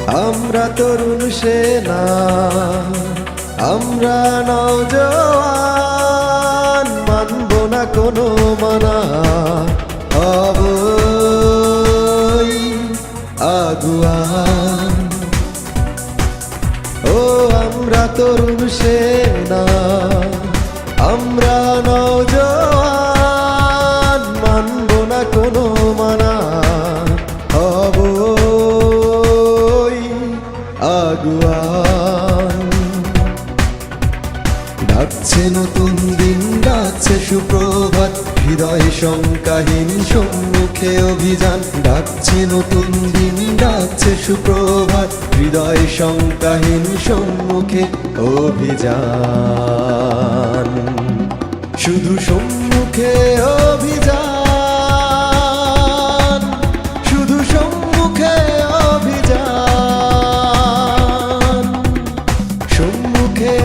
আমরা তরুণ সেনা, আমরা নওজোয়ান, মানব না কোনো মানা, হবই আগুয়ান। ও আমরা তরুণ সেনা, আমরা নওজোয়ান, মানব না কোনো মানা, হবই আগুয়ান। ডাকছে নতুন দিন, ডাকছে সুপ্রভাত, হৃদয় শঙ্কাহীন সম্মুখে অভিযান। ডাকছে নতুন দিন, ডাকছে সুপ্রভাত, হৃদয় শঙ্কাহীন সম্মুখে অভিযান। শুধু সম্মুখে অভিযান, শুধু সম্মুখে অভিযান, সম্মুখে